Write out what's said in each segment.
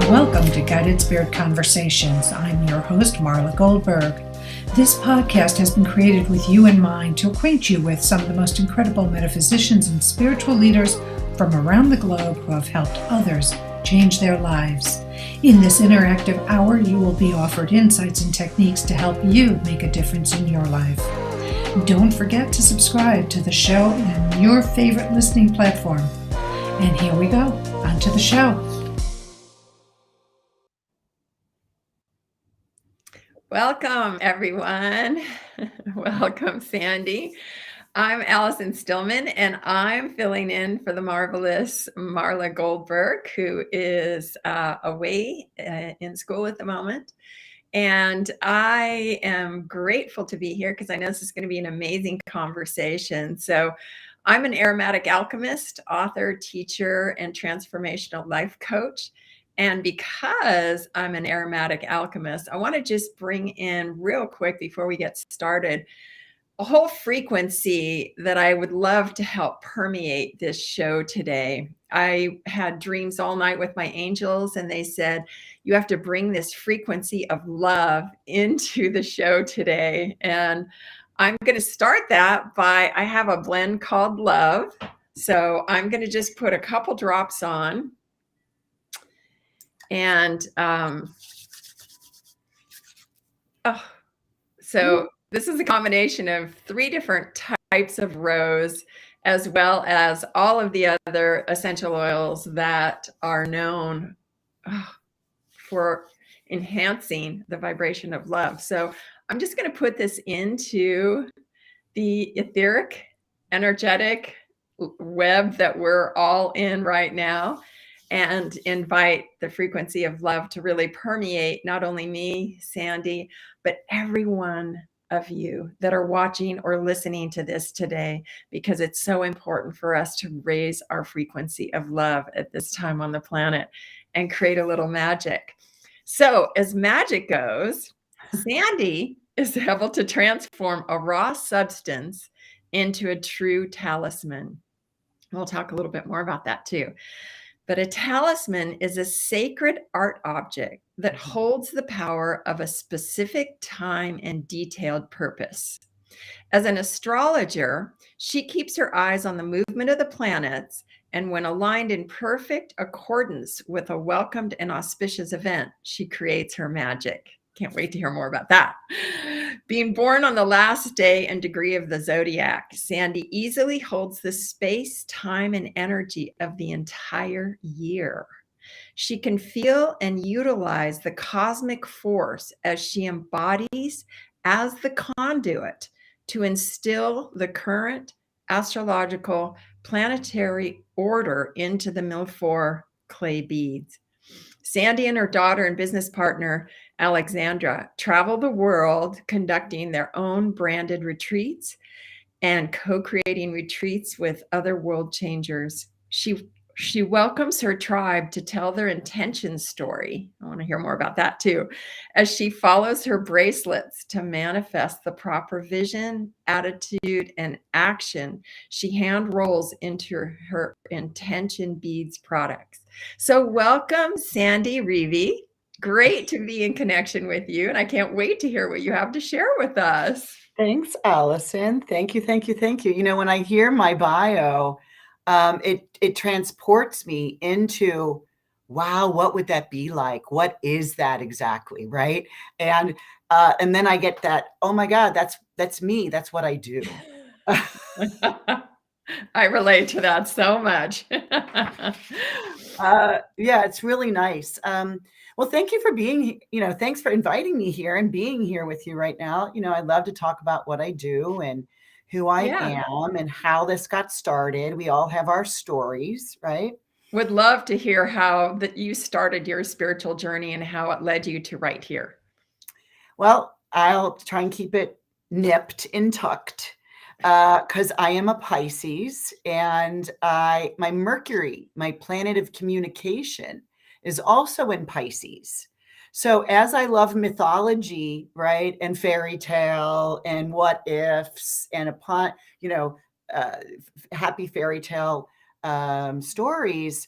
Welcome to Guided Spirit Conversations. I'm your host, Marla Goldberg. This podcast has been created with you in mind to acquaint you with some of the most incredible metaphysicians and spiritual leaders from around the globe who have helped others change their lives. In this interactive hour, you will be offered insights and techniques to help you make a difference in your life. Don't forget to subscribe to the show in your favorite listening platform. And here we go, on to the show. Welcome, everyone. Welcome, Sandy. I'm Allison Stillman, and I'm filling in for the marvelous Marla Goldberg, who is away in school at the moment. And I am grateful to be here because I know this is going to be an amazing conversation. So I'm an Aromatic Alchemist, author, teacher, and transformational life coach. And because I'm an Aromatic Alchemist, I want to just bring in real quick before we get started a whole frequency that I would love to help permeate this show today. I had dreams all night with my angels, and they said, you have to bring this frequency of love into the show today. And I'm going to start that by, I have a blend called Love. So I'm going to just put a couple drops on. And so this is a combination of 3 different types of rose, as well as all of the other essential oils that are known for enhancing the vibration of love. So I'm just going to put this into the etheric, energetic web that we're all in right now, and invite the frequency of love to really permeate not only me, Sandy, but every one of you that are watching or listening to this today, because it's so important for us to raise our frequency of love at this time on the planet and create a little magic. So as magic goes, Sandy is able to transform a raw substance into a true talisman. We'll talk a little bit more about that too. But a talisman is a sacred art object that holds the power of a specific time and detailed purpose. As an astrologer, she keeps her eyes on the movement of the planets, and when aligned in perfect accordance with a welcomed and auspicious event, she creates her magic. Can't wait to hear more about that. Being born on the last day and degree of the zodiac, Sandy easily holds the space, time, and energy of the entire year. She can feel and utilize the cosmic force as she embodies as the conduit to instill the current astrological planetary order into the Milfour clay beads. Sandy and her daughter and business partner, Alexandra, travel the world conducting their own branded retreats and co-creating retreats with other world changers. She welcomes her tribe to tell their intention story. I want to hear more about that too. As she follows her bracelets to manifest the proper vision, attitude, and action she hand rolls into her intention beads products. So welcome, Sandy Rueve. Great to be in connection with you. And I can't wait to hear what you have to share with us. Thanks, Allison. Thank you, thank you, thank you. You know, when I hear my bio, it transports me into, wow, what would that be like? What is that exactly, right? And then I get that, oh my God, that's me. That's what I do. I relate to that so much. Yeah, it's really nice. Well, thank you for being, thanks for inviting me here and being here with you right now. I love to talk about what I do and who I am and how this got started. We all have our stories, right? Would love to hear how that you started your spiritual journey and how it led you to right here. Well, I'll try and keep it nipped and tucked because I am a Pisces, and my Mercury, my planet of communication, is also in Pisces. So as I love mythology, right, and fairy tale and what ifs and happy fairy tale stories,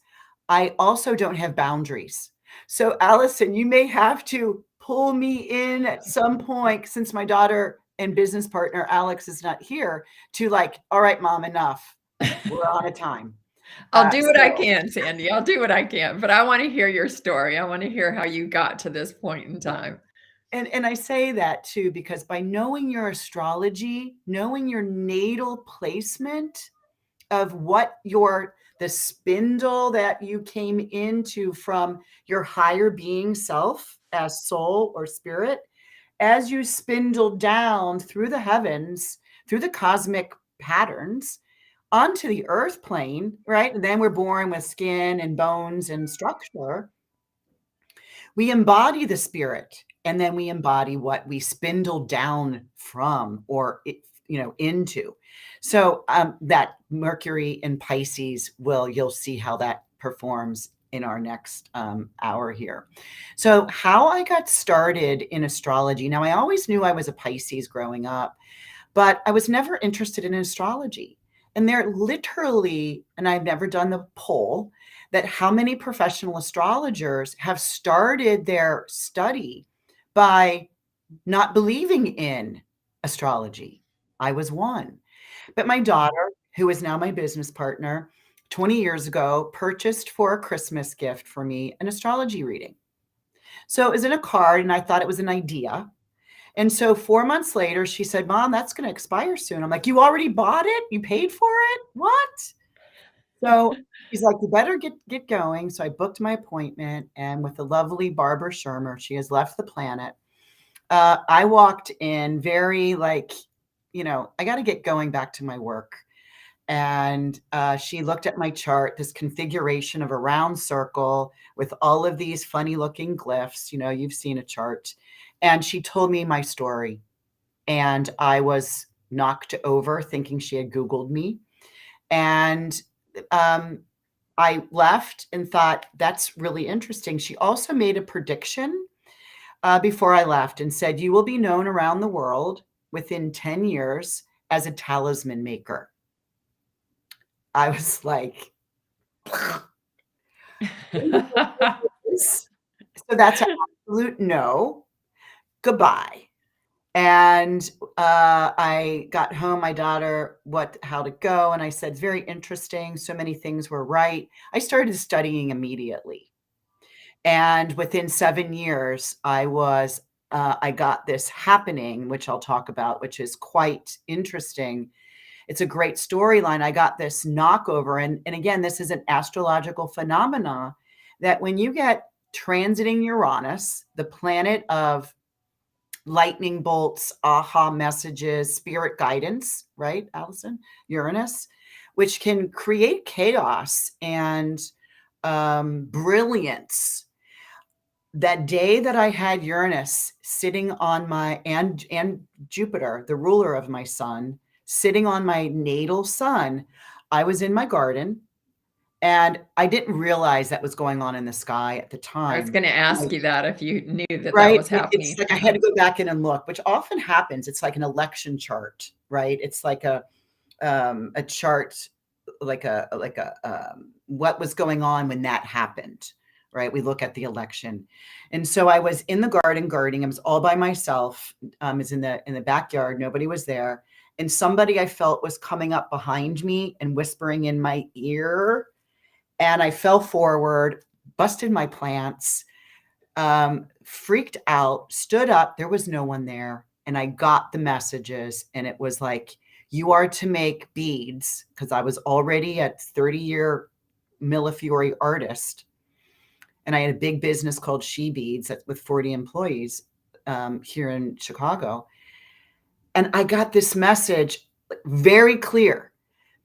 I also don't have boundaries. So Allison, you may have to pull me in at some point, since my daughter and business partner Alex is not here, to like, all right, Mom, enough. We're on a time. I'll do what I can, Sandy. I'll do what I can, but I want to hear your story. I want to hear how you got to this point in time. And I say that too, because by knowing your astrology, knowing your natal placement of what the spindle that you came into from your higher being self as soul or spirit, as you spindle down through the heavens, through the cosmic patterns, onto the earth plane, right? And then we're born with skin and bones and structure. We embody the spirit, and then we embody what we spindle down from or into. So that Mercury in Pisces you'll see how that performs in our next hour here. So how I got started in astrology. Now, I always knew I was a Pisces growing up, but I was never interested in astrology. And they're literally, and I've never done the poll, that how many professional astrologers have started their study by not believing in astrology. I was one. But my daughter, who is now my business partner, 20 years ago, purchased for a Christmas gift for me an astrology reading. So it was in a card, and I thought it was an idea. And so 4 months later, she said, Mom, that's going to expire soon. I'm like, you already bought it? You paid for it? What? So she's like, you better get going. So I booked my appointment, and with the lovely Barbara Shermer, she has left the planet. I walked in very like, I got to get going back to my work. And she looked at my chart, this configuration of a round circle with all of these funny looking glyphs. You've seen a chart. And she told me my story. And I was knocked over thinking she had Googled me. And I left and thought, that's really interesting. She also made a prediction before I left and said, you will be known around the world within 10 years as a talisman maker. I was like, so that's an absolute no. Goodbye. And I got home, my daughter, how to go. And I said, it's very interesting. So many things were right. I started studying immediately. And within 7 years, I got this happening, which I'll talk about, which is quite interesting. It's a great storyline. I got this knockover. And again, this is an astrological phenomena that when you get transiting Uranus, the planet of lightning bolts, aha messages, spirit guidance, right, Allison? Uranus, which can create chaos and brilliance. That day that I had Uranus sitting on and Jupiter, the ruler of my sun, sitting on my natal sun, I was in my garden. And I didn't realize that was going on in the sky at the time. I was going to ask you that if you knew that right? That was happening. It's like I had to go back in and look, which often happens. It's like an election chart, right? It's like a chart, like what was going on when that happened, right? We look at the election. And so I was in the garden gardening. I was all by myself. I was in the backyard. Nobody was there. And somebody I felt was coming up behind me and whispering in my ear. And I fell forward, busted my plants, freaked out, stood up. There was no one there. And I got the messages. And it was like, you are to make beads, because I was already a 30-year Millefiori artist. And I had a big business called She Beads with 40 employees here in Chicago. And I got this message very clear.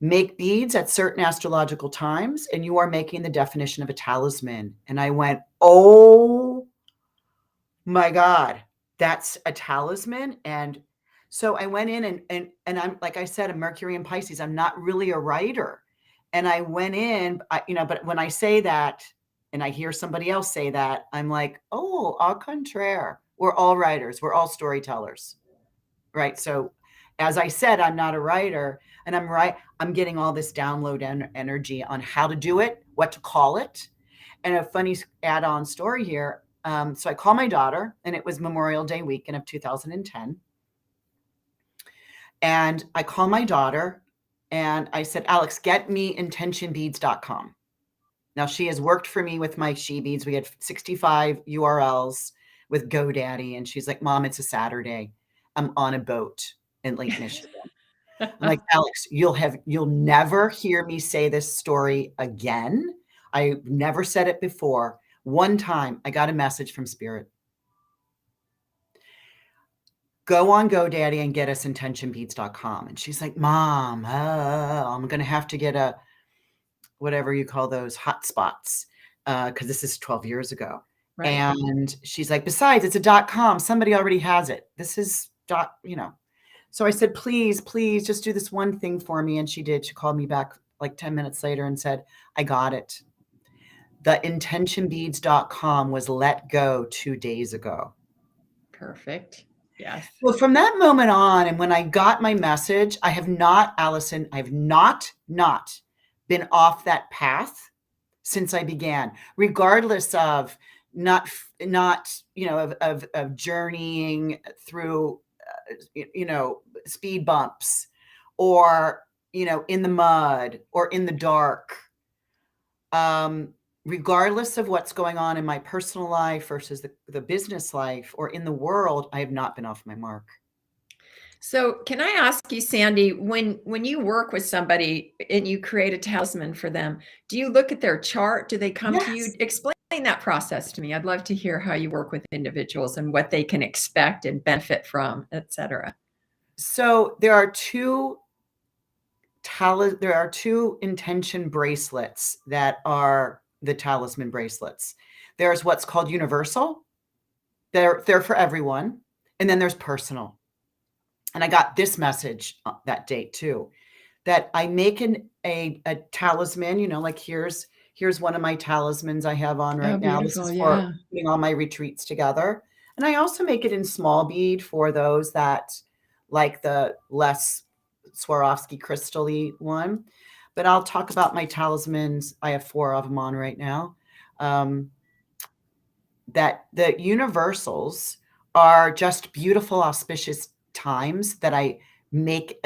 Make beads at certain astrological times, and you are making the definition of a talisman. And I went, oh my God, that's a talisman. And so I went in and I'm, like I said, a Mercury in Pisces. I'm not really a writer. And I went in, but when I say that and I hear somebody else say that, I'm like, oh, au contraire. We're all writers. We're all storytellers. Right. So as I said, I'm not a writer, and I'm getting all this download energy on how to do it, what to call it. And a funny add-on story here. So I call my daughter, and it was Memorial Day weekend of 2010. And I call my daughter and I said, Alex, get me intentionbeads.com. Now she has worked for me with my she beads. We had 65 URLs with GoDaddy. And she's like, Mom, it's a Saturday. I'm on a boat in Lake Michigan. I'm like, Alex, you'll never hear me say this story again. I've never said it before. One time I got a message from Spirit. Go on GoDaddy and get us intentionbeads.com. And she's like, Mom, I'm going to have to get a, whatever you call those hotspots, because this is 12 years ago. Right. And she's like, besides, it's a .com. Somebody already has it. This is So I said, please just do this one thing for me. And she did. She called me back like 10 minutes later and said, I got it. The intentionbeads.com was let go 2 days ago. Perfect. Yes. Well, from that moment on, and when I got my message, I have not, Allison, I have not been off that path since I began, regardless of not of journeying through, speed bumps or, in the mud or in the dark. Regardless of what's going on in my personal life versus the business life or in the world, I have not been off my mark. So can I ask you, Sandy, when you work with somebody and you create a talisman for them, do you look at their chart? Do they come to you? Yes. Explain that process to me. I'd love to hear how you work with individuals and what they can expect and benefit from, et cetera. So there are two intention bracelets that are the talisman bracelets. There's what's called universal. They're for everyone. And then there's personal. And I got this message that date too, that I make a talisman, like here's one of my talismans I have on right now. This is for putting all my retreats together. And I also make it in small bead for those that like the less Swarovski crystal-y one. But I'll talk about my talismans. I have 4 of them on right now. That the universals are just beautiful, auspicious times that I make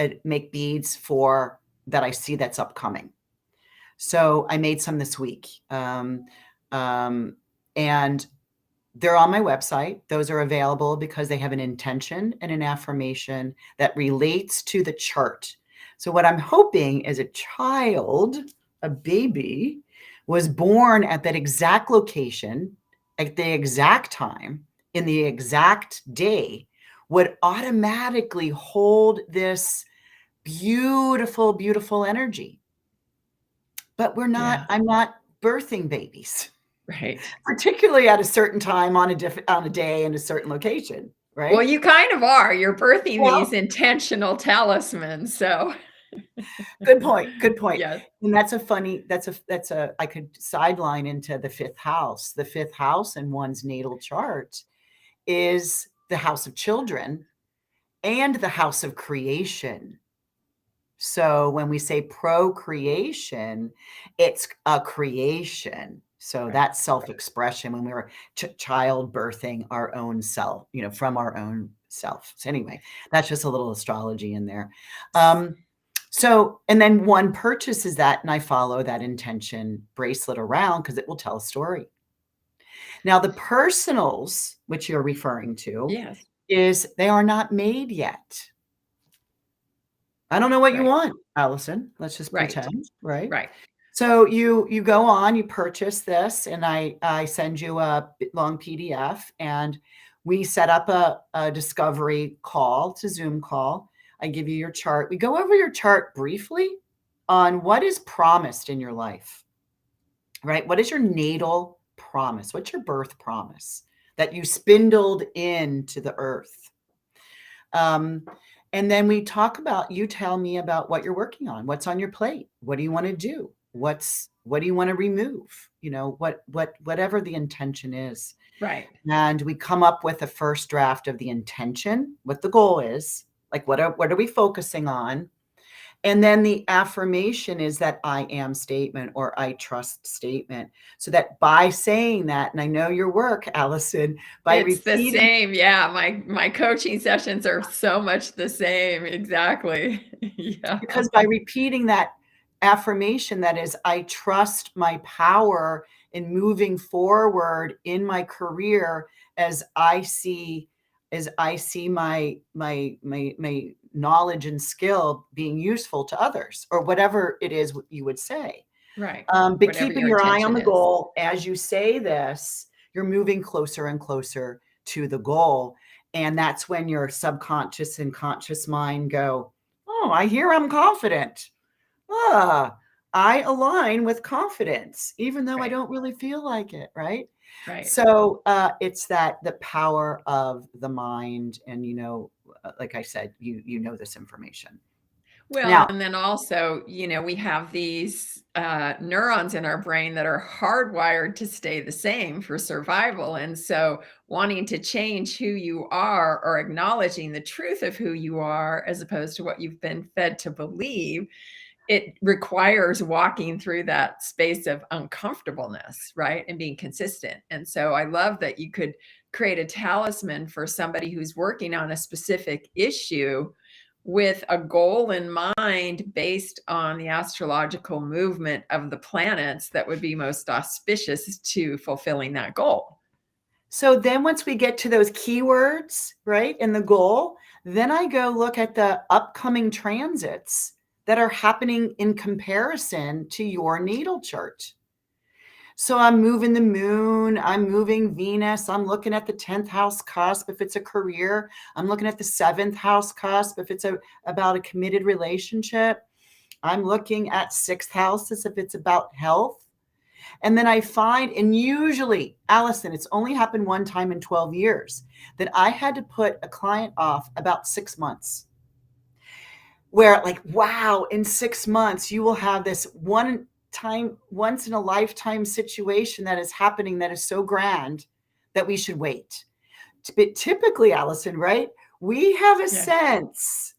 beads for that I see that's upcoming. So I made some this week. And they're on my website. Those are available because they have an intention and an affirmation that relates to the chart. So what I'm hoping is a child, a baby, was born at that exact location, at the exact time, in the exact day, would automatically hold this beautiful, beautiful energy. But I'm not birthing babies. Right. Particularly at a certain time on a day in a certain location, right? Well, you kind of are. You're birthing these intentional talismans. So good point. Yes. And I could sideline into the 5th house. The 5th house in one's natal chart is the house of children and the house of creation. So when we say procreation, it's a creation. So that's self-expression when we were childbirthing our own self, from our own self. So anyway, that's just a little astrology in there. So, and then one purchases that and I follow that intention bracelet around because it will tell a story. Now the personals, which you're referring to, is they are not made yet. I don't know what you want, Allison. Let's just pretend, right? Right. So you go on, you purchase this, and I send you a long PDF, and we set up a discovery call. It's a Zoom call. I give you your chart. We go over your chart briefly on what is promised in your life, right? What is your natal promise? What's your birth promise that you spindled into the earth? And then we talk about, you tell me about what you're working on. What's on your plate? What do you want to do? What do you want to remove? Whatever the intention is. Right. And we come up with a first draft of the intention, what the goal is, like what are we focusing on? And then the affirmation is that I am statement or I trust statement. So that by saying that, and I know your work, Allison, by It's the repeating, same. Yeah. My coaching sessions are so much the same. Exactly. Yeah. because by repeating that affirmation, that is, I trust my power in moving forward in my career as I see my knowledge and skill being useful to others, or whatever it is you would say. Right. But Whatever keeping your your eye on intention the is. goal as you say this, you're moving closer and closer to the goal. And that's when your subconscious and conscious mind go, oh, I hear I'm confident. I align with confidence, even though I don't really feel like it, right? Right. So it's that the power of the mind. And, like I said, you know this information. Well, Now, and then also, we have these neurons in our brain that are hardwired to stay the same for survival. And so wanting to change who you are or acknowledging the truth of who you are, as opposed to what you've been fed to believe, it requires walking through that space of uncomfortableness, right? And being consistent. And so I love that you could create a talisman for somebody who's working on a specific issue with a goal in mind based on the astrological movement of the planets that would be most auspicious to fulfilling that goal. So then once we get to those keywords, right, in the goal, then I go look at the upcoming transits that are happening in comparison to your natal chart. So I'm moving the moon, I'm moving Venus, I'm looking at the 10th house cusp if it's a career, I'm looking at the 7th house cusp if it's about a committed relationship, I'm looking at 6th houses if it's about health. And then I find, and usually, Allison, it's only happened one time in 12 years, that I had to put a client off about 6 months. Where like, wow, in 6 months, you will have this once in a lifetime situation that is happening that is so grand that we should wait. But typically, Allison, right? We have a sense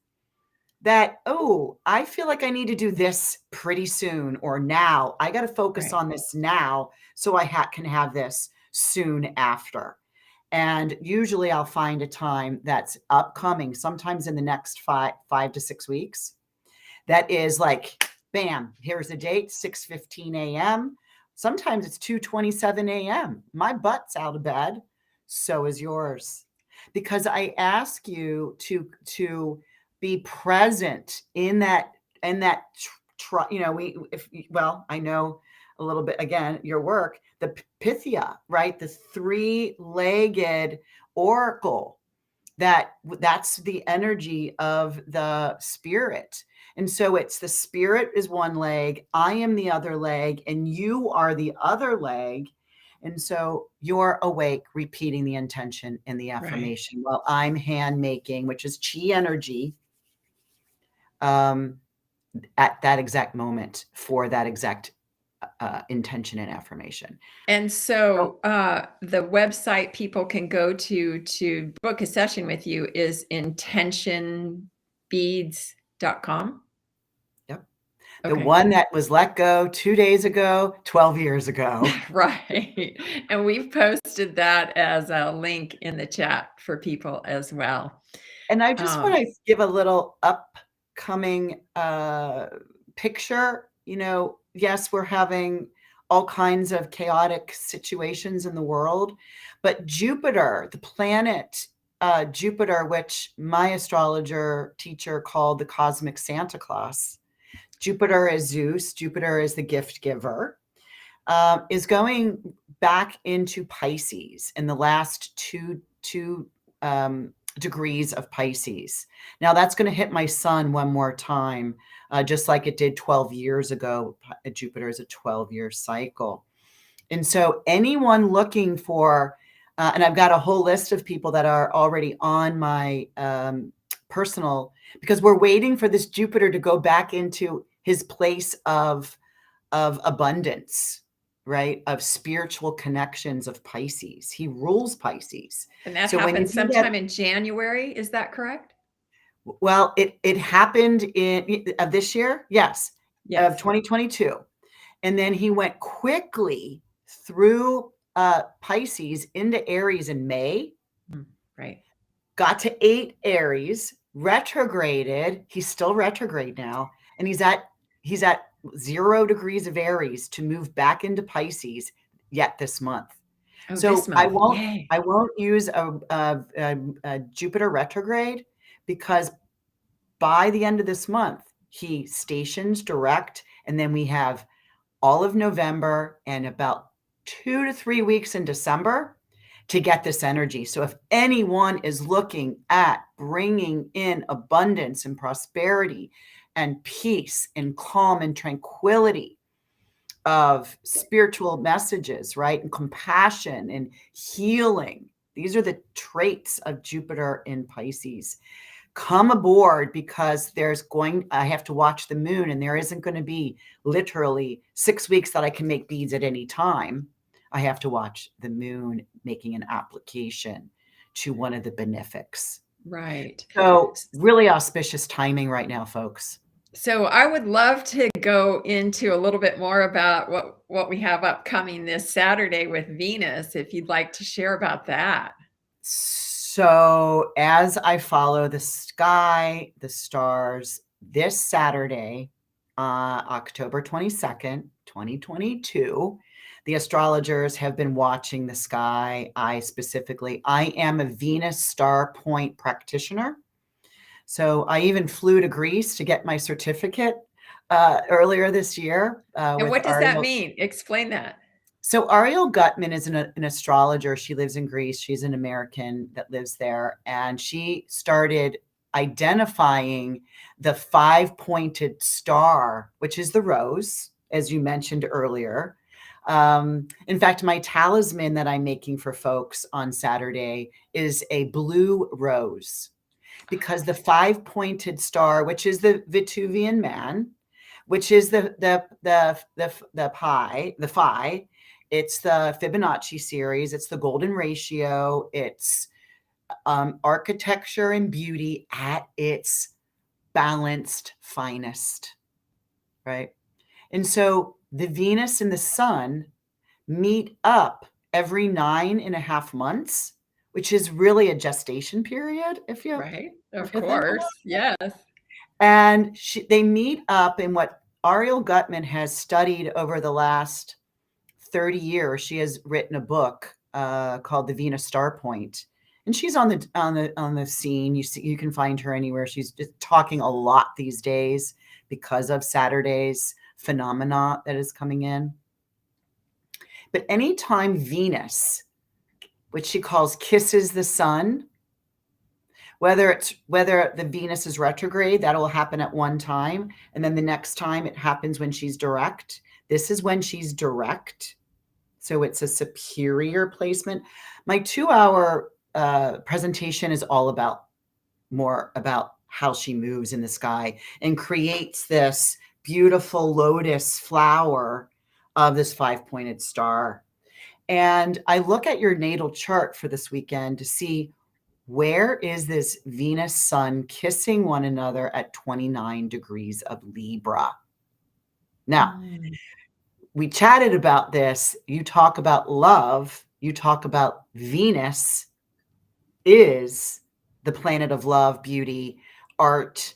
that, oh, I feel like I need to do this pretty soon, or now I got to focus on this now so I can have this soon after. And usually I'll find a time that's upcoming, sometimes in the next 5 to 6 weeks. That is like, bam, here's the date, 6:15 a.m. Sometimes it's 2:27 a.m. My butt's out of bed. So is yours. Because I ask you to be present in that, I know a little bit, again, your work, the Pythia, right? The 3-legged oracle, that's the energy of the spirit. And so it's the spirit is one leg, I am the other leg, and you are the other leg. And so you're awake, repeating the intention and the affirmation while I'm hand making, which is chi energy, at that exact moment for that exact intention and affirmation. And so the website people can go to book a session with you is intentionbeads.com. Yep. Okay. The one that was let go 2 days ago, 12 years ago. Right. And we've posted that as a link in the chat for people as well. And I just want to give a little upcoming picture. Yes, we're having all kinds of chaotic situations in the world, but Jupiter, the planet Jupiter, which my astrologer teacher called the cosmic Santa Claus, Jupiter is Zeus, Jupiter is the gift giver, is going back into Pisces in the last two degrees of Pisces. Now that's going to hit my sun one more time, just like it did 12 years ago. Jupiter is a 12-year cycle. And so anyone looking for, and I've got a whole list of people that are already on my personal, because we're waiting for this Jupiter to go back into his place of abundance, right? Of spiritual connections of Pisces. He rules Pisces. And that happens sometime in January. Is that correct? Well, it happened in of this year, yes, Yes. of 2022, and then he went quickly through Pisces into Aries in May. Right. Got to 8 Aries, retrograded. He's still retrograde now, and he's at 0 degrees of Aries to move back into Pisces yet this month. Oh, So this month. Yay. I won't use a Jupiter retrograde, because by the end of this month he stations direct, and then we have all of November and about 2 to 3 weeks in December to get this energy. So if anyone is looking at bringing in abundance and prosperity and peace and calm and tranquility of spiritual messages, right? And compassion and healing. These are the traits of Jupiter in Pisces. Come aboard, because I have to watch the moon, and there isn't going to be literally 6 weeks that I can make beads at any time. I have to watch the moon making an application to one of the benefics. Right. So really auspicious timing right now, folks. So I would love to go into a little bit more about what we have upcoming this Saturday with Venus, if you'd like to share about that. So as I follow the sky, the stars, this Saturday, October 22nd, 2022, the astrologers have been watching the sky. I am a Venus star point practitioner. So I even flew to Greece to get my certificate earlier this year. And what does that mean? Explain that. So Ariel Gutman is an astrologer. She lives in Greece. She's an American that lives there. And she started identifying the 5-pointed star, which is the rose, as you mentioned earlier. In fact, my talisman that I'm making for folks on Saturday is a blue rose, because the 5-pointed star, which is the Vitruvian Man, which is the phi, it's the Fibonacci series, it's the golden ratio, it's architecture and beauty at its balanced finest, right? And so the Venus and the Sun meet up every 9.5 months, which is really a gestation period, if you right, of course, yes. And they meet up in what Ariel Gutman has studied over the last 30 years. She has written a book called The Venus Star Point, and she's on the scene. You can find her anywhere. She's just talking a lot these days because of Saturday's phenomena that is coming in. But anytime Venus, which she calls kisses the sun, whether the Venus is retrograde, that will happen at one time, and then the next time it happens when she's direct. This is when she's direct, so it's a superior placement. My 2-hour presentation is all more about how she moves in the sky and creates this beautiful lotus flower of this 5-pointed star. And I look at your natal chart for this weekend to see, where is this Venus Sun kissing one another at 29 degrees of Libra? Now, we chatted about this. You talk about love. You talk about Venus is the planet of love, beauty, art,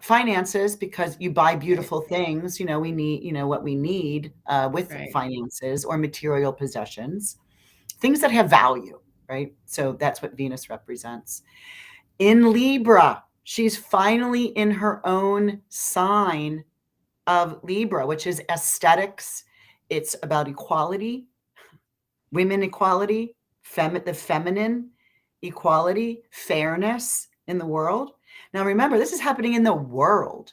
finances, because you buy beautiful things. We need, what we need with finances or material possessions, things that have value. Right? So that's what Venus represents. In Libra, she's finally in her own sign of Libra, which is aesthetics. It's about equality, women equality, the feminine equality, fairness in the world. Now, remember, this is happening in the world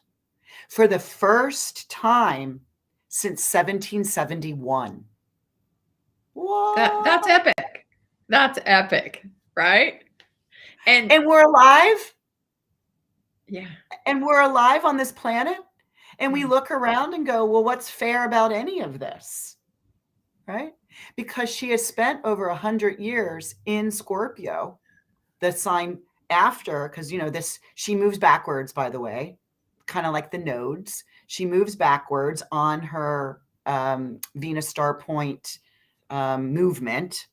for the first time since 1771. Whoa. That's epic. That's epic, right? And we're alive. Yeah. And we're alive on this planet. And we look around and go, well, what's fair about any of this? Right? Because she has spent over 100 years in Scorpio, the sign after, because, she moves backwards, by the way, kind of like the nodes. She moves backwards on her Venus star point movement.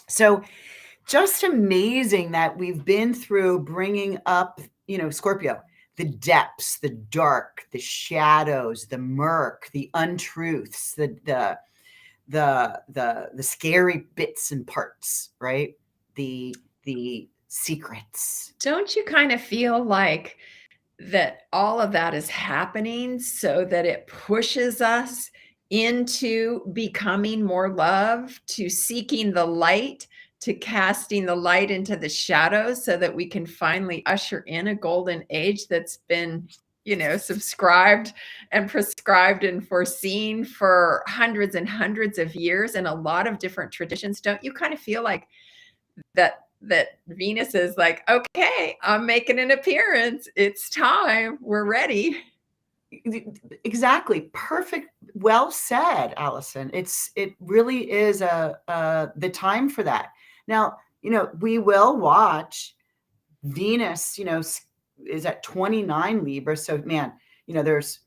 So just amazing that we've been through bringing up, Scorpio, the depths, the dark, the shadows, the murk, the untruths, the scary bits and parts, right? The secrets. Don't you kind of feel like that all of that is happening so that it pushes us into becoming more love, to seeking the light, to casting the light into the shadows, so that we can finally usher in a golden age that's been, subscribed and prescribed and foreseen for hundreds and hundreds of years in a lot of different traditions? Don't you kind of feel like that Venus is like, okay, I'm making an appearance. It's time. We're ready. Exactly. Perfect. Well said, Allison. It really is the time for that. Now, we will watch Venus, is at 29 Libra. So man, there's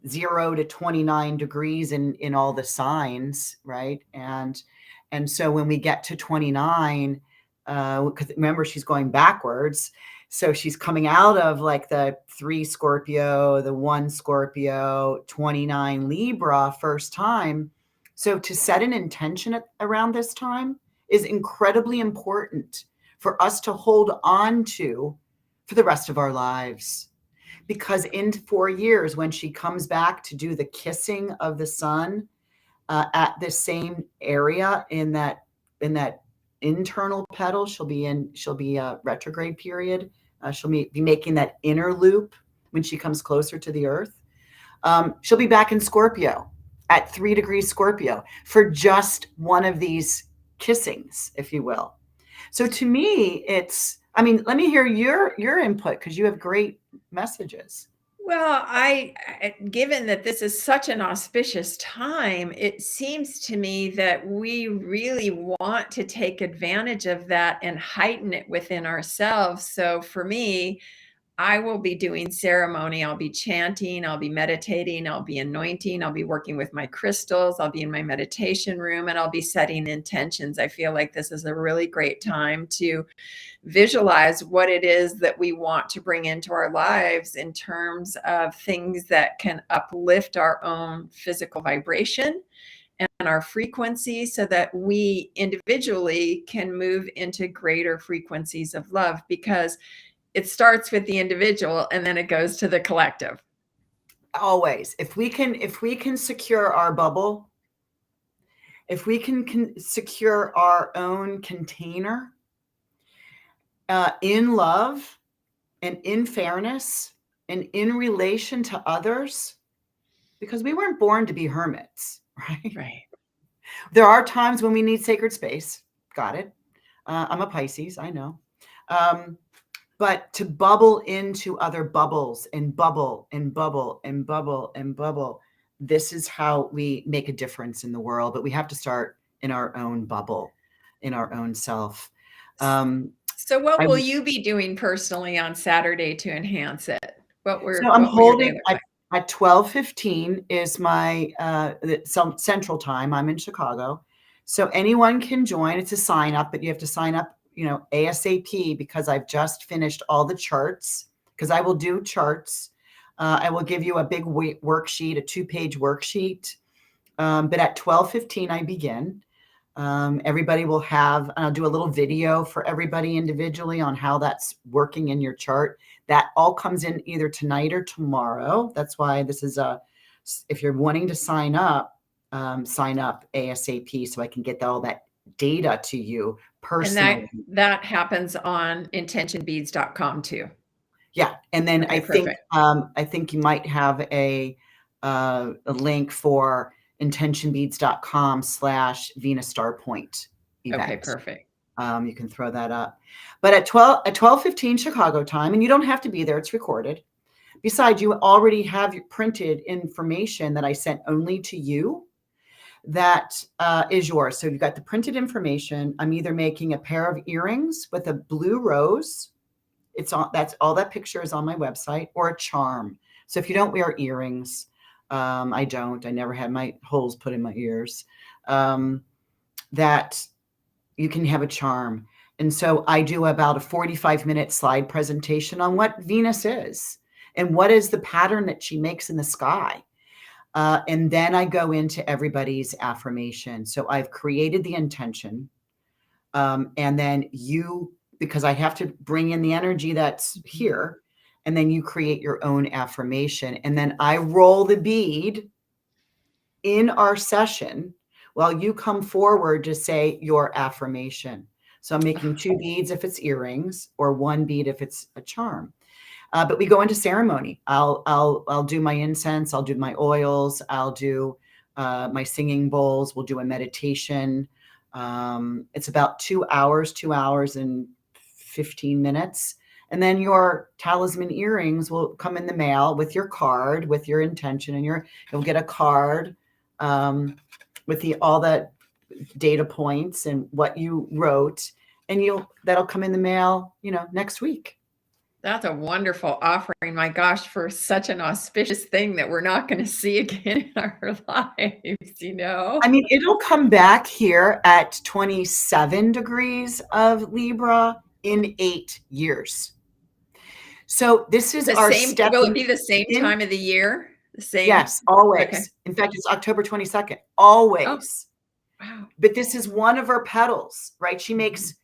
0 to 29 degrees in all the signs, right? And so when we get to 29, because remember, she's going backwards. So she's coming out of like the 3 Scorpio, the 1 Scorpio, 29 Libra first time. So to set an intention around this time is incredibly important for us to hold on to for the rest of our lives. Because in 4 years, when she comes back to do the kissing of the sun at the same area in that internal petal, she'll be a retrograde period. She'll be making that inner loop when she comes closer to the earth. She'll be back in Scorpio at 3 degrees Scorpio for just one of these kissings, if you will. So to me, let me hear your input, because you have great messages. Well, given that this is such an auspicious time, it seems to me that we really want to take advantage of that and heighten it within ourselves. So for me, I will be doing ceremony. I'll be chanting, I'll be meditating, I'll be anointing, I'll be working with my crystals, I'll be in my meditation room, and I'll be setting intentions. I feel like this is a really great time to visualize what it is that we want to bring into our lives in terms of things that can uplift our own physical vibration and our frequency, so that we individually can move into greater frequencies of love, because it starts with the individual and then it goes to the collective. Always. If we can secure our bubble, if we can secure our own container in love and in fairness and in relation to others, because we weren't born to be hermits, right? Right. There are times when we need sacred space. Got it. I'm a Pisces, I know. But to bubble into other bubbles and bubble and bubble and bubble and bubble, this is how we make a difference in the world. But we have to start in our own bubble, in our own self. So what will you be doing personally on Saturday to enhance it? I'm holding at 12:15 is my central time. I'm in Chicago. So anyone can join. It's a sign up, but you have to sign up ASAP, because I've just finished all the charts, because I will do charts. I will give you a big worksheet, a 2-page worksheet. But at 12:15, I begin. Everybody will have, and I'll do a little video for everybody individually on how that's working in your chart. That all comes in either tonight or tomorrow. That's why this is if you're wanting to sign up ASAP, so I can get all that data to you personally. And that happens on intentionbeads.com too. Yeah. And then Okay, I think you might have a link for intentionbeads.com/Venus Starpoint event. Okay, perfect. You can throw that up. But at 12:15 Chicago time, and you don't have to be there, it's recorded. Besides, you already have your printed information that I sent only to you. that is yours. So you've got the printed information. I'm either making a pair of earrings with a blue rose. That's all that picture is on my website, or a charm. So if you don't wear earrings, I never had my holes put in my ears, that you can have a charm. And so I do about a 45-minute slide presentation on what Venus is and what is the pattern that she makes in the sky. And then I go into everybody's affirmation. So I've created the intention. And then because I have to bring in the energy that's here, and then you create your own affirmation. And then I roll the bead in our session while you come forward to say your affirmation. So I'm making 2 beads if it's earrings, or 1 bead if it's a charm. But we go into ceremony. I'll do my incense. I'll do my oils. I'll do my singing bowls. We'll do a meditation. It's about 2 hours and 15 minutes. And then your talisman earrings will come in the mail with your card, with your intention, and you'll get a card with all the data points and what you wrote, and that'll come in the mail, next week. That's a wonderful offering. My gosh, for such an auspicious thing that we're not going to see again in our lives, I mean, it'll come back here at 27 degrees of Libra in 8 years. So this is our step. Will it be the same time of the year? The same? Yes, always. Okay. In fact, it's October 22nd. Always. Oh, wow. But this is one of her petals, right? She makes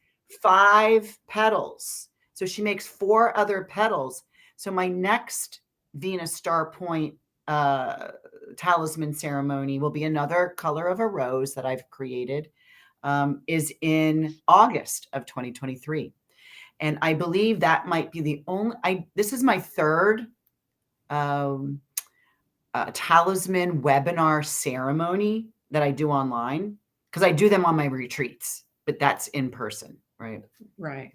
5 petals. So she makes 4 other petals. So my next Venus Star Point talisman ceremony will be another color of a rose that I've created, is in August of 2023. And I believe that might be the only, this is my 3rd talisman webinar ceremony that I do online, because I do them on my retreats, but that's in person, right? Right.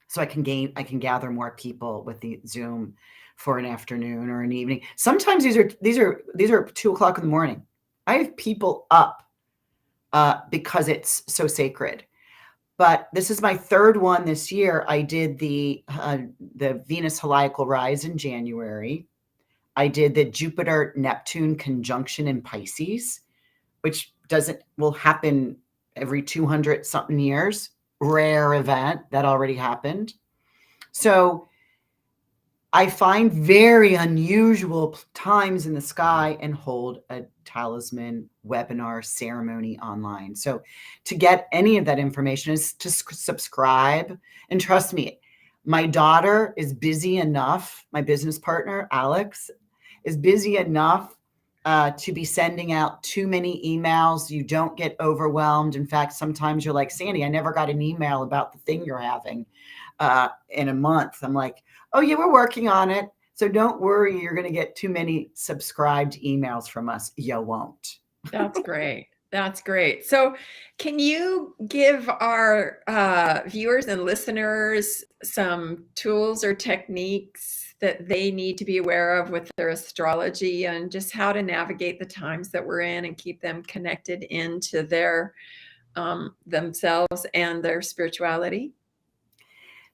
So I can gather more people with the Zoom for an afternoon or an evening. Sometimes these are 2:00 in the morning. I have people up because it's so sacred. But this is my 3rd one this year. I did the Venus Heliacal Rise in January. I did the Jupiter-Neptune conjunction in Pisces, which will happen every 200 something years. Rare event that already happened. So I find very unusual times in the sky and hold a talisman webinar ceremony online. So to get any of that information is to subscribe. And trust me, my daughter is busy enough. My business partner, Alex, is busy enough to be sending out too many emails. You don't get overwhelmed. In fact, sometimes you're like, Sandy, I never got an email about the thing you're having in a month. I'm like, oh yeah, we're working on it. So don't worry, you're going to get too many subscribed emails from us. You won't. That's great. That's great. So can you give our viewers and listeners some tools or techniques that they need to be aware of with their astrology, and just how to navigate the times that we're in and keep them connected into their themselves and their spirituality?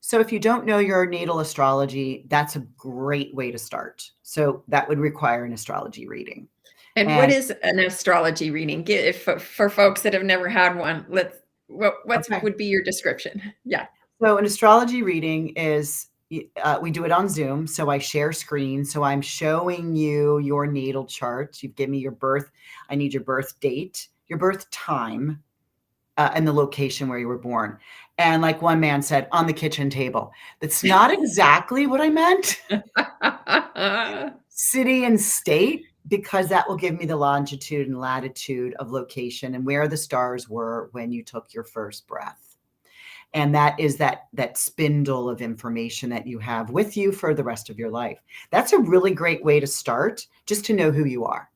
So if you don't know your natal astrology, that's a great way to start. So that would require an astrology reading. And what is an astrology reading? For folks that have never had one, what would be your description? Yeah. So an astrology reading is, we do it on Zoom. So I share screen. So I'm showing you your natal chart. You give me your birth. I need your birth date, your birth time, and the location where you were born. And like one man said, on the kitchen table. That's not exactly what I meant. City and state, because that will give me the longitude and latitude of location and where the stars were when you took your first breath. And that is that spindle of information that you have with you for the rest of your life. That's a really great way to start, just to know who you are,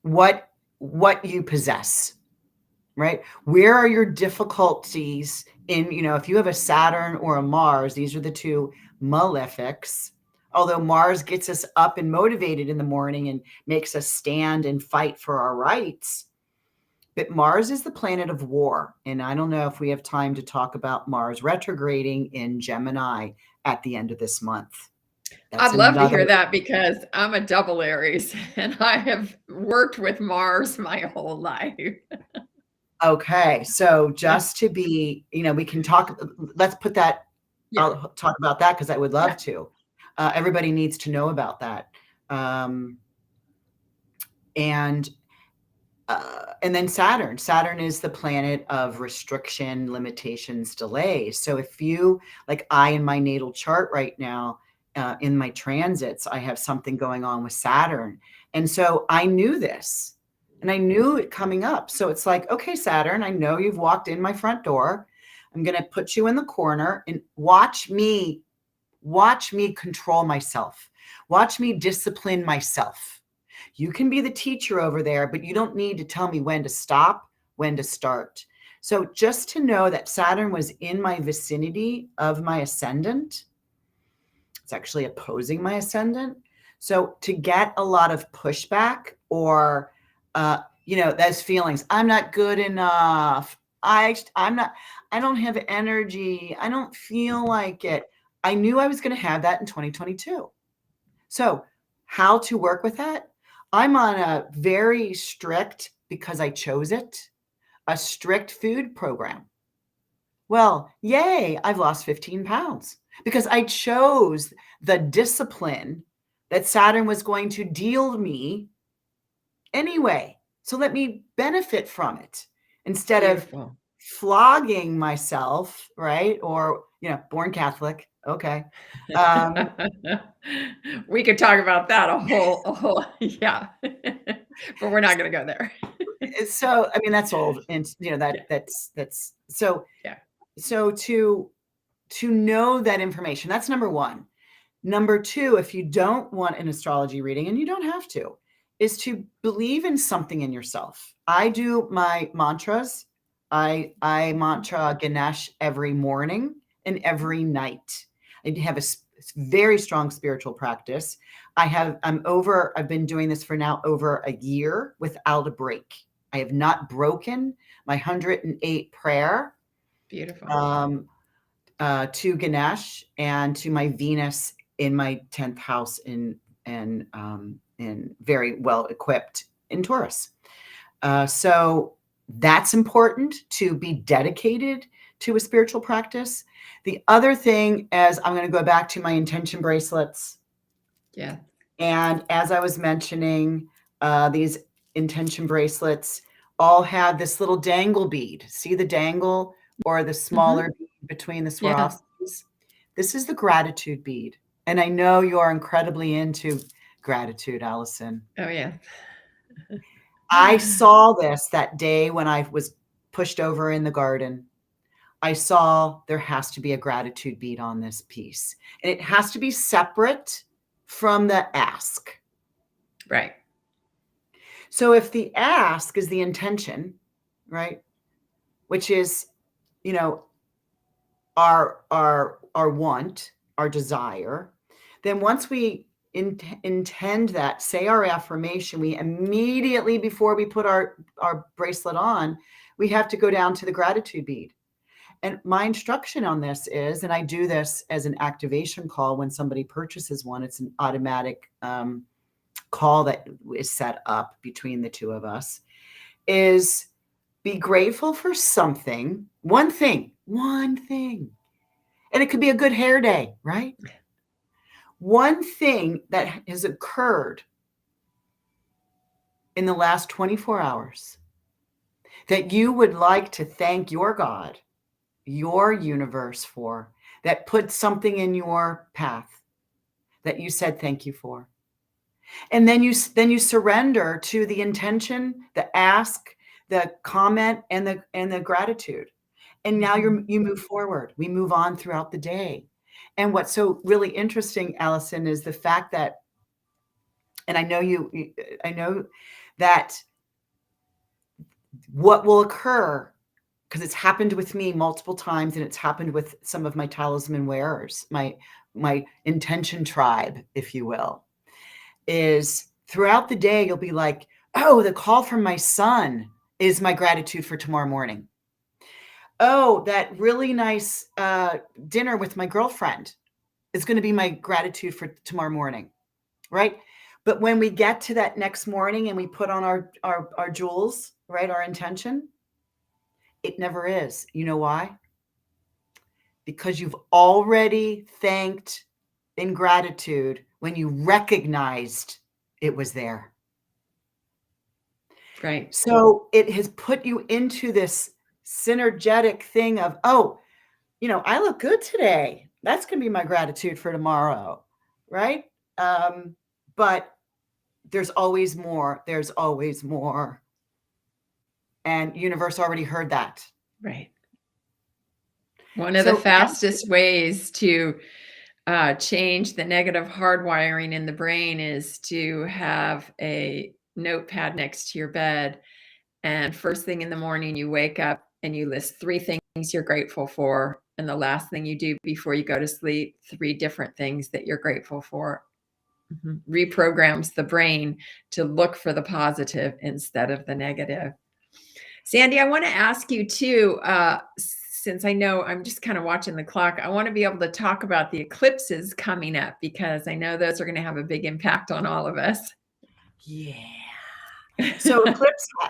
what you possess, right? Where are your difficulties in, if you have a Saturn or a Mars, these are the 2 malefics, Although Mars gets us up and motivated in the morning and makes us stand and fight for our rights. But Mars is the planet of war. And I don't know if we have time to talk about Mars retrograding in Gemini at the end of this month. I'd love to hear that, because I'm a double Aries and I have worked with Mars my whole life. Okay. So just to be, we can talk, let's put that, Yeah. I'll talk about that because I would love to. Everybody needs to know about that. And then Saturn. Saturn is the planet of restriction, limitations, delays. So if you, like I in my natal chart right now, in my transits, I have something going on with Saturn. And so I knew this and I knew it coming up. So it's like, okay, Saturn, I know you've walked in my front door. I'm going to put you in the corner and watch me control myself. Watch me discipline myself. You can be the teacher over there, but you don't need to tell me when to stop, when to start. So just to know that Saturn was in my vicinity of my ascendant, it's actually opposing my ascendant. So to get a lot of pushback or, those feelings, I'm not good enough. I don't have energy. I don't feel like it. I knew I was going to have that in 2022. So how to work with that? I'm on a very strict, because I chose it, a strict food program. Well, yay, I've lost 15 pounds because I chose the discipline that Saturn was going to deal me anyway. So let me benefit from it instead of flogging myself, right? Or, born Catholic. Okay. We could talk about that a whole, yeah, but we're not going to go there. So, I mean, that's old. And, that's so, yeah. So to know that information, that's number one. Number two, if you don't want an astrology reading, and you don't have to, is to believe in something in yourself. I do my mantras. I mantra Ganesh every morning and every night. I have a very strong spiritual practice. I've been doing this for now over a year without a break. I have not broken my 108 prayer. Beautiful. To Ganesh and to my Venus in my 10th house and very well equipped in Taurus. So that's important, to be dedicated to a spiritual practice. The other thing is, I'm going to go back to my intention bracelets. Yeah. And as I was mentioning, these intention bracelets all have this little dangle bead. See the dangle, or the smaller bead between the Swarovskis? Yeah. This is the gratitude bead. And I know you're incredibly into gratitude, Allison. Oh, yeah. I saw this that day when I was pushed over in the garden. I saw there has to be a gratitude bead on this piece. And it has to be separate from the ask. Right. So if the ask is the intention, right, which is, our want, our desire, then once we intend that, say our affirmation, we immediately, before we put our bracelet on, we have to go down to the gratitude bead. And my instruction on this is, and I do this as an activation call when somebody purchases one, it's an automatic call that is set up between the two of us, is be grateful for something, one thing. And it could be a good hair day, right? One thing that has occurred in the last 24 hours that you would like to thank your God, your universe for, that put something in your path that you said thank you for. And then you surrender to the intention, the ask, the comment, and the gratitude. And now you move forward. We move on throughout the day. And what's so really interesting, Allison, is the fact that, and I know that what will occur, because it's happened with me multiple times, and it's happened with some of my talisman wearers, my my intention tribe, if you will, is throughout the day, you'll be like, oh, the call from my son is my gratitude for tomorrow morning. Oh, that really nice dinner with my girlfriend is going to be my gratitude for tomorrow morning, right? But when we get to that next morning and we put on our jewels, right, our intention, it never is. You know why? Because you've already thanked in gratitude when you recognized it was there. Right. So it has put you into this synergetic thing of, oh, I look good today. That's going to be my gratitude for tomorrow, right? But there's always more. There's always more. And universe already heard that. Right. One of the fastest ways to change the negative hardwiring in the brain is to have a notepad next to your bed. And first thing in the morning, you wake up and you list 3 things you're grateful for. And the last thing you do before you go to sleep, 3 different things that you're grateful for. Reprograms the brain to look for the positive instead of the negative. Sandy, I want to ask you too, since I know I'm just kind of watching the clock, I want to be able to talk about the eclipses coming up because I know those are going to have a big impact on all of us. Yeah. So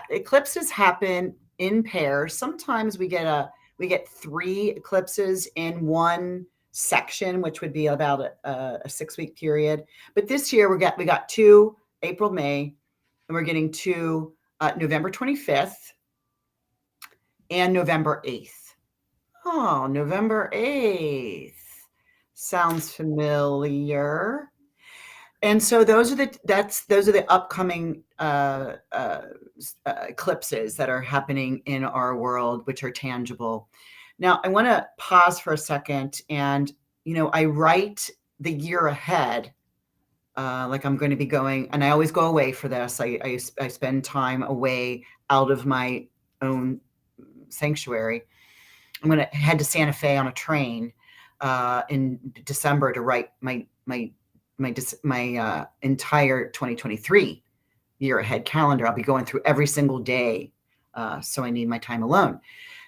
eclipses happen in pairs. Sometimes we get 3 eclipses in one section, which would be about a 6-week period. But this year we got 2 April, May, and we're getting 2 November 25th and November 8th. Oh, November 8th sounds familiar. And so those are the upcoming eclipses that are happening in our world, which are tangible. Now, I want to pause for a second, and I write the year ahead, like I'm going to be going, and I always go away for this. I spend time away out of my own sanctuary. I'm going to head to Santa Fe on a train in December to write my entire 2023 year ahead calendar. I'll be going through every single day. So I need my time alone.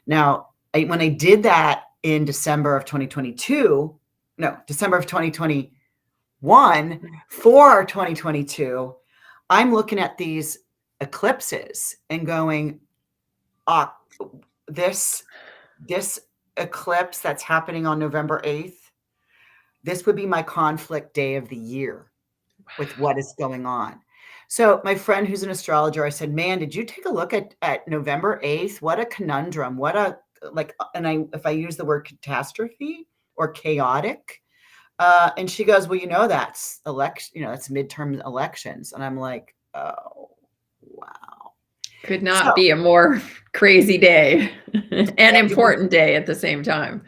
Now, when I did that in December of 2021 for 2022, I'm looking at these eclipses and going, this eclipse that's happening on November 8th, this would be my conflict day of the year with what is going on. So my friend who's an astrologer, I said, man, did you take a look at November 8th? What a conundrum. If I use the word catastrophe or chaotic, and she goes, well, that's election, that's midterm elections. And I'm like, oh, wow. Could not be a more crazy day and important day at the same time.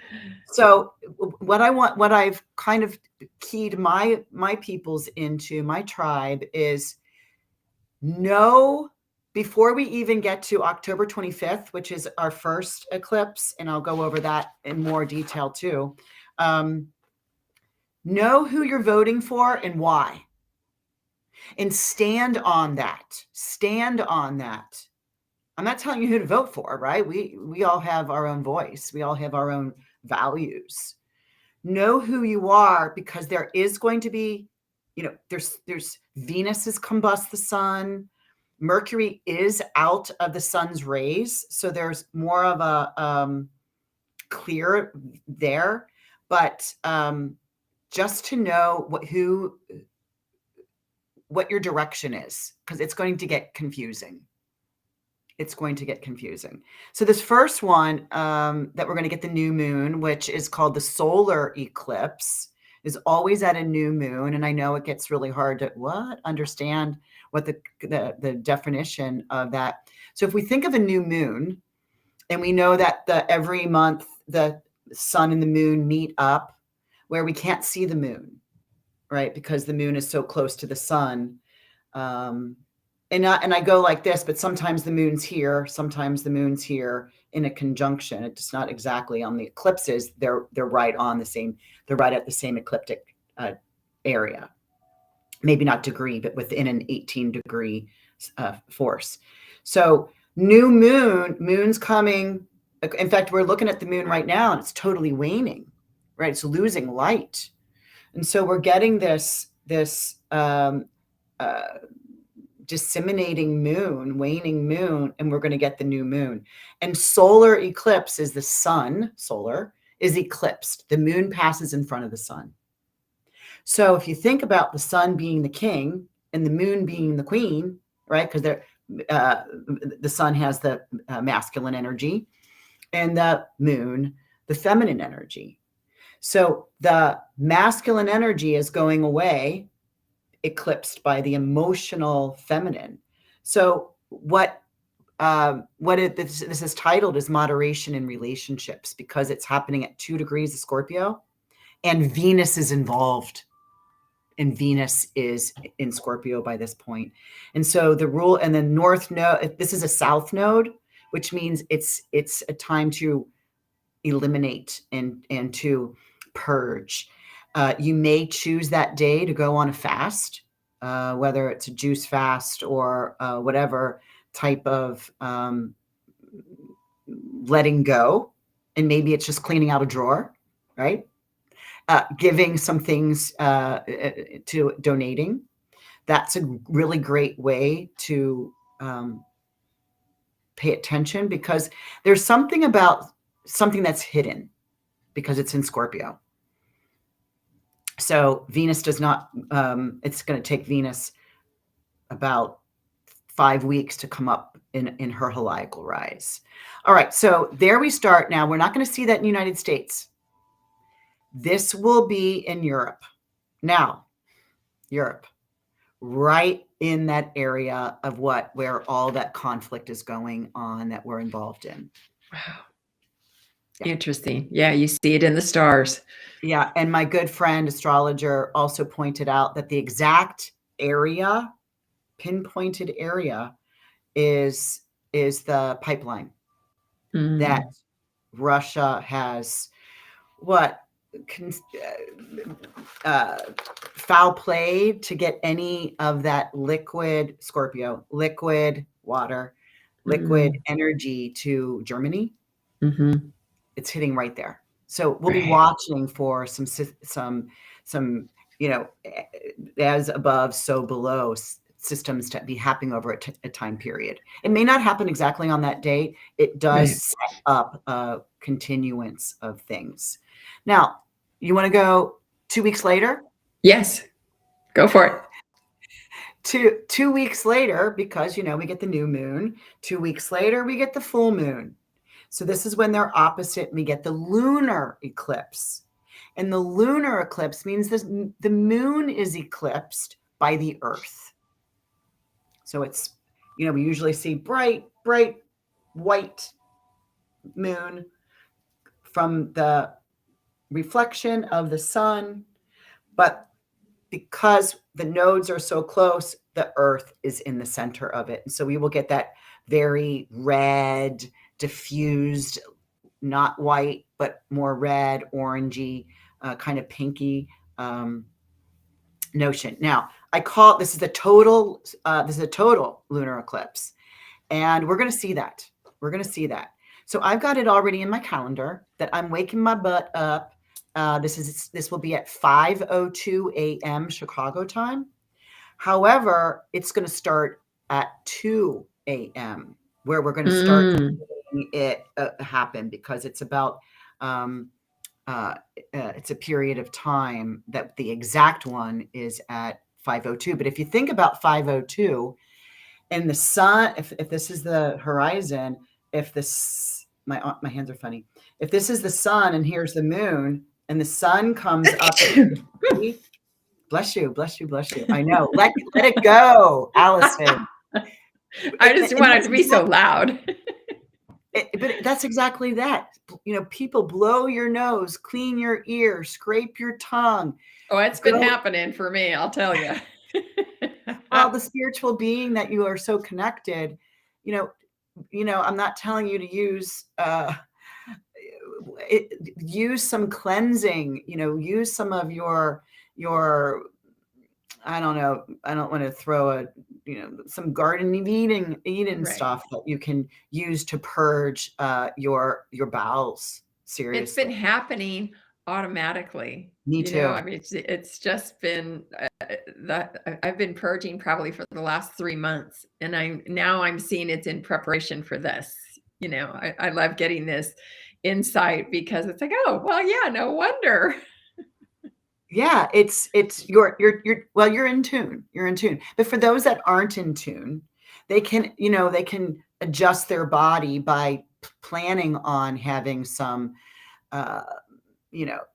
So what I've kind of keyed my peoples into, my tribe, is know before we even get to October 25th, which is our first eclipse, and I'll go over that in more detail too. Know who you're voting for and why. And stand on that. Stand on that. I'm not telling you who to vote for, right? We all have our own voice. We all have our own values. Know who you are, because there is going to be, there's Venus has combust the sun. Mercury is out of the sun's rays. So there's more of a clear there. But just to know what your direction is, because it's going to get confusing. It's going to get confusing. So this first one that we're going to get the new moon, which is called the solar eclipse, is always at a new moon. And I know it gets really hard to understand what the definition of that. So if we think of a new moon, and we know that every month the sun and the moon meet up where we can't see the moon, right? Because the moon is so close to the sun. And I go like this, but sometimes the moon's here, sometimes the moon's here. in a conjunction. It's not exactly on the eclipses. They're right on the same. They're right at the same ecliptic area. Maybe not degree, but within an 18-degree force. So new moon's coming. In fact, we're looking at the moon right now, and it's totally waning, right? It's losing light. And so we're getting this disseminating moon, waning moon, and we're going to get the new moon. And solar eclipse is the sun, solar, is eclipsed. The moon passes in front of the sun. So if you think about the sun being the king and the moon being the queen, right? Because the sun has the masculine energy and the moon, the feminine energy. So the masculine energy is going away, eclipsed by the emotional feminine. So this is titled is moderation in relationships, because it's happening at 2 degrees of Scorpio, and Venus is involved. And Venus is in Scorpio by this point. And so the rule, and the north node, this is a south node, which means it's a time to eliminate and to purge. You may choose that day to go on a fast, whether it's a juice fast or whatever type of letting go. And maybe it's just cleaning out a drawer, right? Giving some things to donating. That's a really great way to pay attention, because there's something about something that's hidden because it's in Scorpio. So Venus does not, it's going to take Venus about 5 weeks to come up in her heliacal rise. All right, so there we start. Now, we're not going to see that in the United States. This will be in Europe. Now, Europe, right in that area of where all that conflict is going on that we're involved in. Wow. Yeah. Interesting. Yeah, you see it in the stars. Yeah, and my good friend, astrologer, also pointed out that the exact area, pinpointed area, is the pipeline that Russia has foul play to get any of that liquid Scorpio, liquid water, liquid energy to Germany. It's hitting right there. So we'll be watching for some as above, so below systems to be happening over a time period. It may not happen exactly on that date. It does set up a continuance of things. Now, you want to go 2 weeks later? Yes, go for it. 2 weeks later, because, we get the new moon. 2 weeks later, we get the full moon. So this is when they're opposite. We get the lunar eclipse. And the lunar eclipse means the moon is eclipsed by the earth. So it's, we usually see bright white moon from the reflection of the sun. But because the nodes are so close, the earth is in the center of it. And so we will get that very red, diffused, not white, but more red, orangey, kind of pinky notion. Now, this is a total lunar eclipse, and we're going to see that. So I've got it already in my calendar that I'm waking my butt up. This will be at 5:02 a.m. Chicago time. However, it's going to start at 2 a.m. where we're going to start making it happen, because it's about it's a period of time that the exact one is at 5:02. But if you think about 5:02 and the sun, if this is the horizon, my hands are funny. If this is the sun and here's the moon, and the sun comes up. Bless you. I know. Let it go, Allison. I just wanted to be so loud. But that's exactly that. People blow your nose, clean your ear, scrape your tongue. Oh, it's been happening for me, I'll tell you. Well, the spiritual being that you are so connected, I'm not telling you to use use some cleansing, use some of your I don't know. I don't want to throw some garden Eden Right. stuff that you can use to purge your bowels. Seriously. It's been happening automatically. Me too. I mean, it's just been that I've been purging probably for the last 3 months, and I'm seeing it's in preparation for this. I love getting this insight because it's like, oh, well, yeah, no wonder. Yeah, it's you're in tune. You're in tune. But for those that aren't in tune, they can adjust their body by planning on having some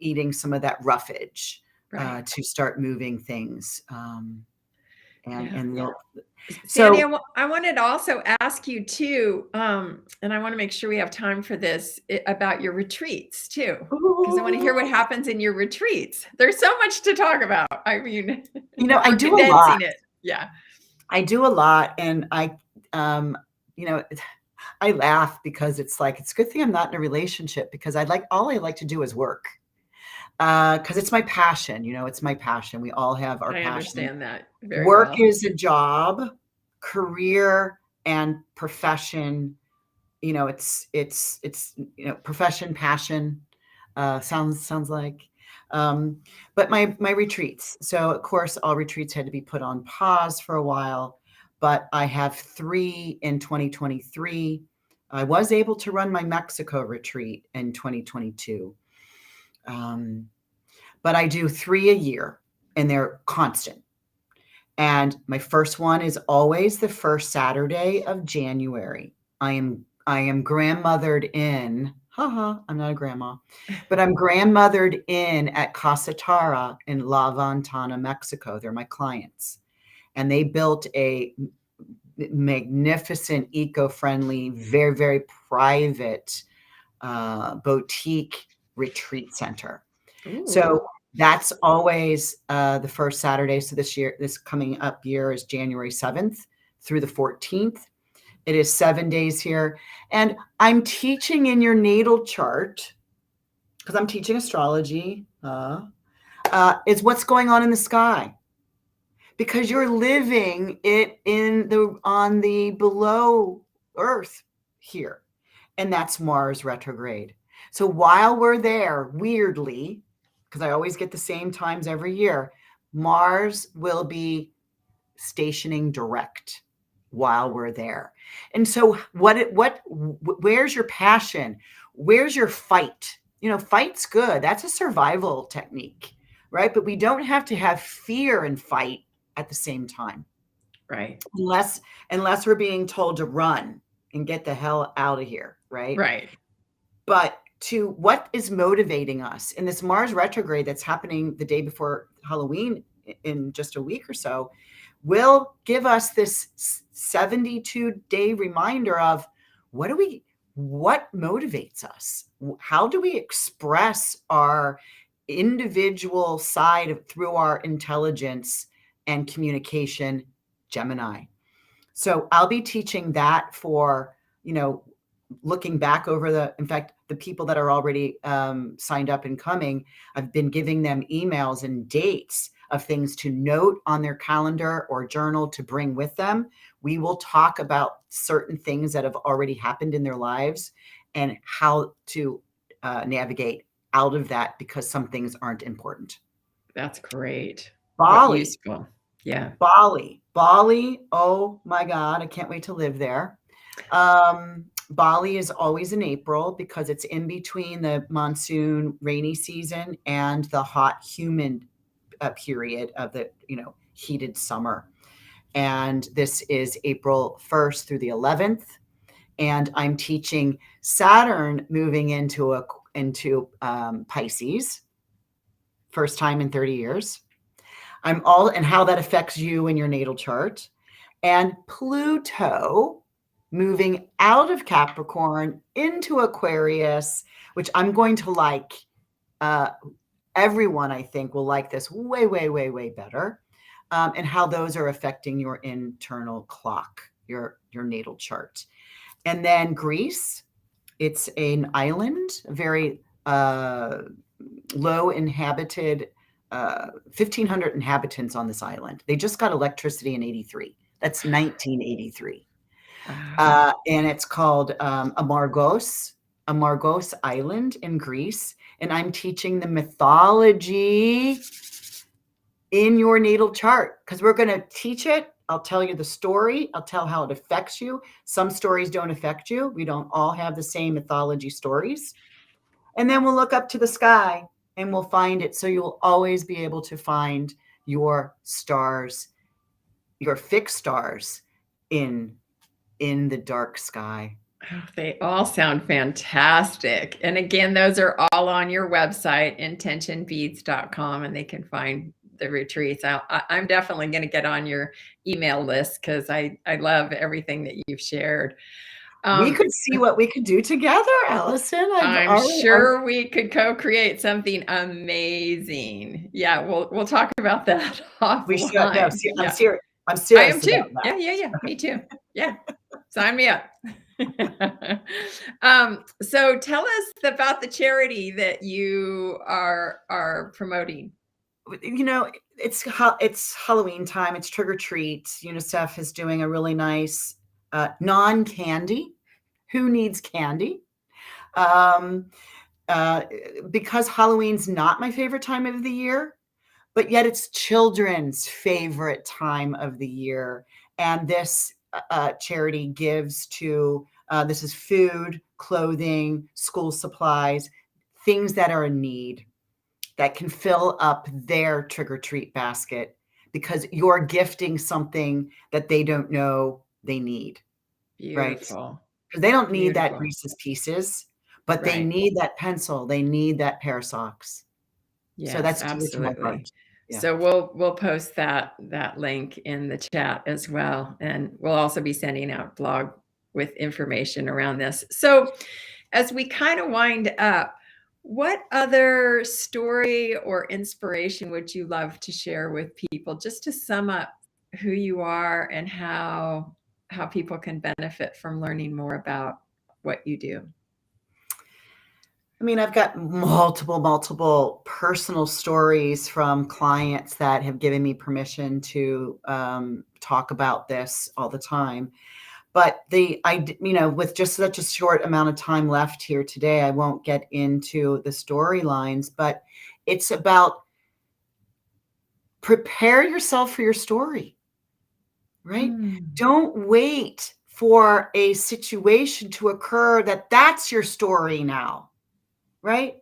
eating some of that roughage Right. to start moving things. Sandy, I wanted to also ask you too, and I want to make sure we have time for this, about your retreats too, because I want to hear what happens in your retreats. There's so much to talk about. I mean, I do a lot. Yeah, I do a lot, and I laugh because it's like, it's a good thing I'm not in a relationship, because all I like to do is work. Because it's my passion, it's my passion. We all have our passion. I understand that very well. Work well. is a job, career, and profession. It's profession, passion. Sounds like. But my retreats. So of course, all retreats had to be put on pause for a while. But I have 3 in 2023. I was able to run my Mexico retreat in 2022. But I do 3 a year, and they're constant. And my first one is always the first Saturday of January. I am grandmothered in. I'm not a grandma, but I'm grandmothered in at Casa Tara in La Ventana, Mexico. They're my clients, and they built a magnificent, eco-friendly, very, very private boutique retreat center. Ooh. So that's always the first Saturday. So this coming up year is January 7th through the 14th. It is 7 days here. And I'm teaching in your natal chart, because I'm teaching astrology, is what's going on in the sky. Because you're living it on the below Earth here. And that's Mars retrograde. So while we're there, weirdly, because I always get the same times every year, Mars will be stationing direct while we're there. And so where's your passion? Where's your fight? Fight's good. That's a survival technique, right? But we don't have to have fear and fight at the same time. Right. Unless we're being told to run and get the hell out of here, right? Right. But to what is motivating us in this Mars retrograde that's happening the day before Halloween in just a week or so, will give us this 72-day reminder of what motivates us? How do we express our individual side through our intelligence and communication, Gemini? So I'll be teaching that for, looking back over in fact, the people that are already signed up and coming, I've been giving them emails and dates of things to note on their calendar or journal to bring with them. We will talk about certain things that have already happened in their lives and how to navigate out of that, because some things aren't important. That's great. Bali. Useful. Yeah. Bali. Oh my God. I can't wait to live there. Bali is always in April because it's in between the monsoon rainy season and the hot, humid period of the, heated summer. And this is April 1st through the 11th. And I'm teaching Saturn moving into Pisces, first time in 30 years. And how that affects you in your natal chart. And Pluto moving out of Capricorn into Aquarius, which I'm going to like. Everyone, I think, will like this way, way, way, way better. And how those are affecting your internal clock, your natal chart. And then Greece, it's an island, very low inhabited, 1,500 inhabitants on this island. They just got electricity in 83. That's 1983. And it's called Amargos Island in Greece. And I'm teaching the mythology in your natal chart because we're going to teach it. I'll tell you the story. I'll tell how it affects you. Some stories don't affect you. We don't all have the same mythology stories. And then we'll look up to the sky and we'll find it. So you'll always be able to find your stars, your fixed stars in the dark sky. Oh, they all sound fantastic. And again, those are all on your website, intentionbeads.com, and they can find the retreats. I'm definitely going to get on your email list because I love everything that you've shared. We could see what we could do together, Allison. I'm sure we could co-create something amazing. Yeah, we'll talk about that offline. We should. No, Yeah. I'm serious. I am too. Yeah. Me too. Yeah. Sign me up. So tell us about the charity that you are promoting. You know, it's Halloween time. It's trick or treat. UNICEF is doing a really nice non-candy. Who needs candy? Because Halloween's not my favorite time of the year, but yet it's children's favorite time of the year. And this charity gives to, this is food, clothing, school supplies, things that are in need that can fill up their trick-or-treat basket because you're gifting something that they don't know they need. Beautiful. Right? Because they don't need that Reese's Pieces, but they need that pencil. They need that pair of socks. Yes, so that's absolutely. Yeah. So we'll post that link in the chat as well. And we'll also be sending out a blog with information around this. So as we kind of wind up, what other story or inspiration would you love to share with people just to sum up who you are and how people can benefit from learning more about what you do? I mean, I've got multiple personal stories from clients that have given me permission to talk about this all the time. But with just such a short amount of time left here today, I won't get into the storylines, but it's about prepare yourself for your story, right? Don't wait for a situation to occur that's your story now, right?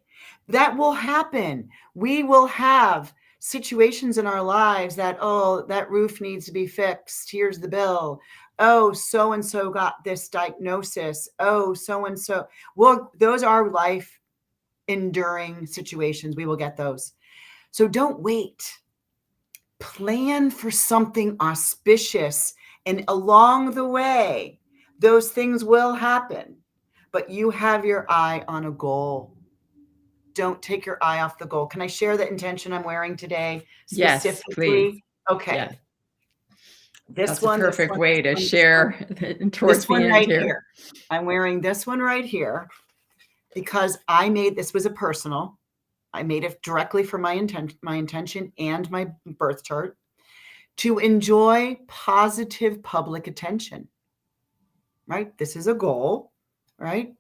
That will happen. We will have situations in our lives that, oh, that roof needs to be fixed. Here's the bill. Oh, so-and-so got this diagnosis. Oh, so-and-so. Well, those are life enduring situations. We will get those. So don't wait. Plan for something auspicious. And along the way, those things will happen. But you have your eye on a goal. Don't take your eye off the goal. Can I share the intention I'm wearing today? Specifically? Yes, please. Okay. Yes. That's a perfect way to share towards the end here. I'm wearing this one right here because this was a personal. I made it directly for my intention and my birth chart to enjoy positive public attention, right? This is a goal, right?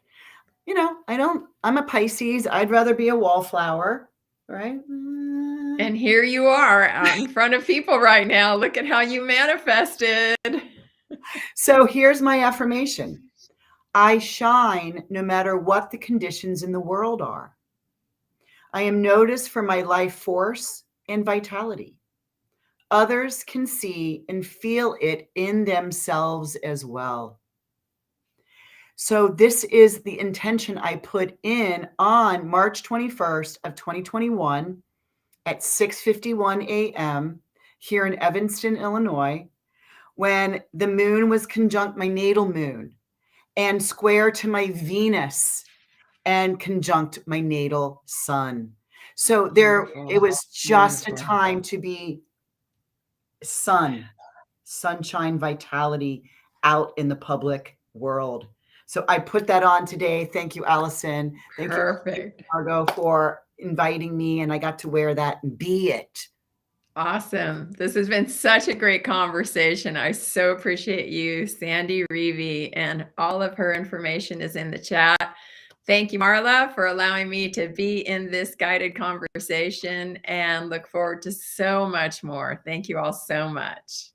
I'm a Pisces. I'd rather be a wallflower, right? And here you are out in front of people right now. Look at how you manifested. So here's my affirmation. I shine no matter what the conditions in the world are. I am noticed for my life force and vitality. Others can see and feel it in themselves as well. So this is the intention I put in on March 21st of 2021 at 6:51 a.m. here in Evanston, Illinois, when the moon was conjunct my natal moon and square to my Venus and conjunct my natal sun. So it was just a time to be sunshine, vitality out in the public world. So I put that on today. Thank you, Allison. Thank Perfect. you, Margot, for inviting me, and I got to wear that and be it. Awesome. This has been such a great conversation. I so appreciate you, Sandy Rueve, and all of her information is in the chat. Thank you, Marla, for allowing me to be in this guided conversation, and look forward to so much more. Thank you all so much.